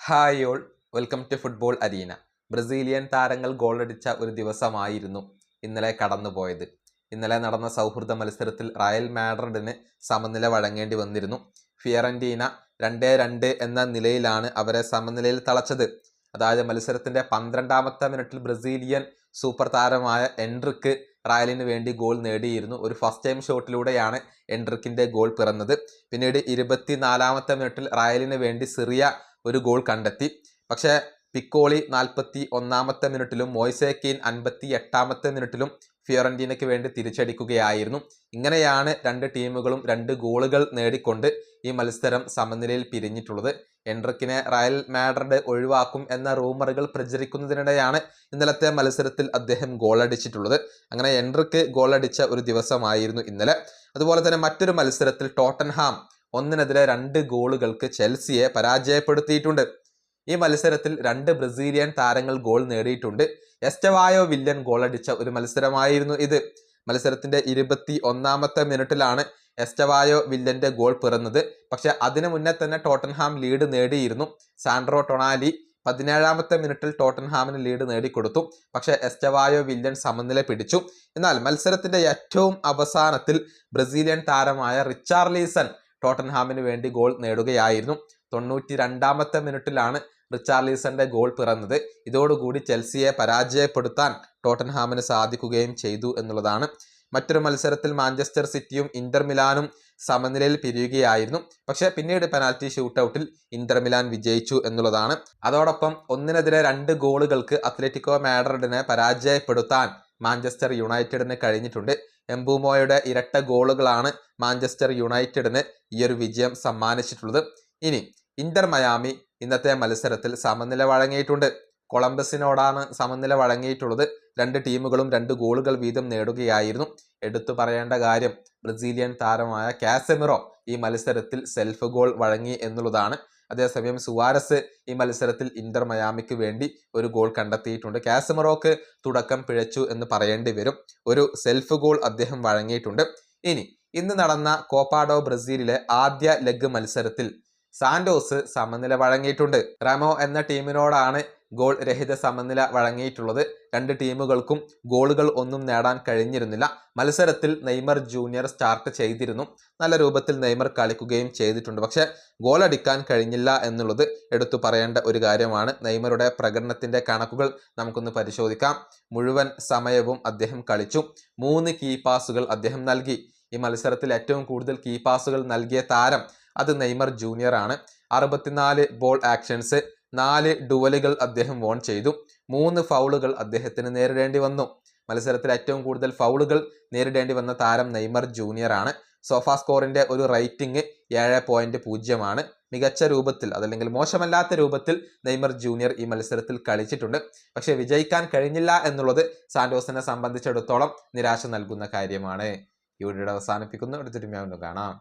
Hi all, welcome to football arena. Brazilian താരങ്ങൾ ഗോളടിച്ച ഒരു ദിവസമായിരുന്നു ഇന്നലെ കടന്നുപോയത്. ഇന്നലെ നടന്ന സൗഹൃദ മത്സരത്തിൽ റയൽ മാഡ്രിഡിന് സമനില വഴങ്ങേണ്ടി വന്നിരുന്നു. ഫിയറന്റീന 2-2 എന്ന നിലയിലാണ് അവരെ സമനിലയിൽ തളച്ചത്. അതായത് മത്സരത്തിന്റെ 12ാമത്തെ മിനിറ്റിൽ ബ്രസീലിയൻ സൂപ്പർ താരമായ എൻട്രിക്ക് റയലിന് വേണ്ടി ഗോൾ നേടിയിരുന്നു. ഒരു ഫസ്റ്റ് ടൈം ഷോട്ടിലൂടെയാണ് എൻട്രിക്കിന്റെ ഗോൾ പിറന്നത്. പിന്നീട് 24ാമത്തെ മിനിറ്റിൽ റയലിന് വേണ്ടി സിറിയ ഒരു ഗോൾ കണ്ടെത്തി. പക്ഷേ പിക്കോളി 41ാമത്തെ മിനിറ്റിലും മോയ്സെ കീൻ 58ാമത്തെ മിനിറ്റിലും ഫിയോറന്റീനയ്ക്ക് വേണ്ടി തിരിച്ചടിക്കുകയായിരുന്നു. ഇങ്ങനെയാണ് രണ്ട് ടീമുകളും 2 ഗോളുകൾ നേടിക്കൊണ്ട് ഈ മത്സരം സമനിലയിൽ പിരിഞ്ഞിട്ടുള്ളത്. എൻട്രിക്കിനെ റയൽ മാഡ്രിഡ് ഒഴിവാക്കും എന്ന റൂമറുകൾ പ്രചരിക്കുന്നതിനിടെയാണ് ഇന്നലത്തെ മത്സരത്തിൽ അദ്ദേഹം ഗോളടിച്ചിട്ടുള്ളത്. അങ്ങനെ എൻട്രിക്ക് ഗോളടിച്ച ഒരു ദിവസമായിരുന്നു ഇന്നലെ. അതുപോലെ തന്നെ മറ്റൊരു മത്സരത്തിൽ ടോട്ടൻഹാം 1-2 ഗോളുകൾക്ക് ചെൽസിയെ പരാജയപ്പെടുത്തിയിട്ടുണ്ട്. ഈ മത്സരത്തിൽ 2 ബ്രസീലിയൻ താരങ്ങൾ ഗോൾ നേടിയിട്ടുണ്ട്. എസ്റ്റവായോ വില്ലൻ ഗോളടിച്ച ഒരു മത്സരമായിരുന്നു ഇത്. മത്സരത്തിന്റെ 21ാമത്തെ മിനിറ്റിലാണ് എസ്റ്റവായോ വില്ലന്റെ ഗോൾ പിറന്നത്. പക്ഷെ അതിനു മുന്നേ തന്നെ ടോട്ടൻഹാം ലീഡ് നേടിയിരുന്നു. സാൻഡ്രോ ടൊണാലി 17ാമത്തെ മിനിറ്റിൽ ടോട്ടൻഹാമിന് ലീഡ് നേടിക്കൊടുത്തു. പക്ഷെ എസ്റ്റവായോ വില്ലൻ സമനില പിടിച്ചു. എന്നാൽ മത്സരത്തിന്റെ ഏറ്റവും അവസാനത്തിൽ ബ്രസീലിയൻ താരമായ റിച്ചാർലിസൺ ടോട്ടൻഹാമിന് വേണ്ടി ഗോൾ നേടുകയായിരുന്നു. 92ാമത്തെ മിനിറ്റിലാണ് റിച്ചാർലിസന്റെ ഗോൾ പിറന്നത്. ഇതോടുകൂടി ചെൽസിയെ പരാജയപ്പെടുത്താൻ ടോട്ടൻഹാമിന് സാധിക്കുകയും ചെയ്തു എന്നുള്ളതാണ്. മറ്റൊരു മത്സരത്തിൽ മാഞ്ചസ്റ്റർ സിറ്റിയും ഇന്റർ മിലാനും സമനിലയിൽ പിരിയുകയായിരുന്നു. പക്ഷെ പിന്നീട് പെനാൽറ്റി ഷൂട്ടൌട്ടിൽ ഇന്റർ മിലാൻ വിജയിച്ചു എന്നുള്ളതാണ്. അതോടൊപ്പം 1-2 ഗോളുകൾക്ക് അത്ലറ്റിക്കോ മാഡ്രിഡിനെ പരാജയപ്പെടുത്താൻ മാഞ്ചസ്റ്റർ യുണൈറ്റഡിന് കഴിഞ്ഞിട്ടുണ്ട്. എംബുമോയുടെ ഇരട്ട ഗോളുകളാണ് മാഞ്ചസ്റ്റർ യുണൈറ്റഡിന് ഈ ഒരു വിജയം സമ്മാനിച്ചിട്ടുള്ളത്. ഇനി ഇന്റർ മയാമി ഇന്നത്തെ മത്സരത്തിൽ സമനില വഴങ്ങിയിട്ടുണ്ട്. കൊളംബസിനോടാണ് സമനില വഴങ്ങിയിട്ടുള്ളത്. 2 ടീമുകളും 2 ഗോളുകൾ വീതം നേടുകയായിരുന്നു. എടുത്തു പറയേണ്ട കാര്യം ബ്രസീലിയൻ താരമായ കാസമിറോ ഈ മത്സരത്തിൽ സെൽഫ് ഗോൾ വഴങ്ങി എന്നുള്ളതാണ്. അതേസമയം സുവാരസ് ഈ മത്സരത്തിൽ ഇന്റർ മയാമിക്ക് വേണ്ടി ഒരു ഗോൾ കണ്ടെത്തിയിട്ടുണ്ട്. കാസമിറോക്ക് തുടക്കം പിഴച്ചു എന്ന് പറയേണ്ടി വരും. ഒരു സെൽഫ് ഗോൾ അദ്ദേഹം വഴങ്ങിയിട്ടുണ്ട്. ഇന്ന് നടന്ന കോപ്പാഡോ ബ്രസീലിലെ ആദ്യ ലെഗ് മത്സരത്തിൽ സാന്റോസ് സമനില വഴങ്ങിയിട്ടുണ്ട്. റമോ എന്ന ടീമിനോടാണ് ഗോൾ രഹിത സമനില വഴങ്ങിയിട്ടുള്ളത്. 2 ടീമുകൾക്കും ഗോളുകൾ ഒന്നും നേടാൻ കഴിഞ്ഞിരുന്നില്ല. മത്സരത്തിൽ നെയ്മർ ജൂനിയർ സ്റ്റാർട്ട് ചെയ്തിരുന്നു. നല്ല രൂപത്തിൽ നെയ്മർ കളിക്കുകയും ചെയ്തിട്ടുണ്ട്. പക്ഷെ ഗോളടിക്കാൻ കഴിഞ്ഞില്ല എന്നുള്ളത് എടുത്തു പറയേണ്ട ഒരു കാര്യമാണ്. നെയ്മറുടെ പ്രകടനത്തിന്റെ കണക്കുകൾ നമുക്കൊന്ന് പരിശോധിക്കാം. മുഴുവൻ സമയവും അദ്ദേഹം കളിച്ചു. 3 കീ പാസുകൾ അദ്ദേഹം നൽകി. ഈ മത്സരത്തിൽ ഏറ്റവും കൂടുതൽ കീ പാസുകൾ നൽകിയ താരം അത് നെയ്മർ ജൂനിയർ ആണ്. 64 ബോൾ ആക്ഷൻസ്, 4 ഡുവലുകൾ അദ്ദേഹം വോൺ ചെയ്തു. 3 ഫൗളുകൾ അദ്ദേഹത്തിന് നേരിടേണ്ടി വന്നു. മത്സരത്തിൽ ഏറ്റവും കൂടുതൽ ഫൗളുകൾ നേരിടേണ്ടി വന്ന താരം നെയ്മർ ജൂനിയർ ആണ്. സോഫാ സ്കോറിന്റെ ഒരു റേറ്റിംഗ് 7.0 ആണ്. മികച്ച രൂപത്തിൽ അതല്ലെങ്കിൽ മോശമല്ലാത്ത രൂപത്തിൽ നെയ്മർ ജൂനിയർ ഈ മത്സരത്തിൽ കളിച്ചിട്ടുണ്ട്. പക്ഷെ വിജയിക്കാൻ കഴിഞ്ഞില്ല എന്നുള്ളത് സാന്റോസിനെ സംബന്ധിച്ചിടത്തോളം നിരാശ നൽകുന്ന കാര്യമാണ്. ഈ വീഡിയോ അവസാനിപ്പിക്കുന്നു. അടുത്തൊരു കാണാം.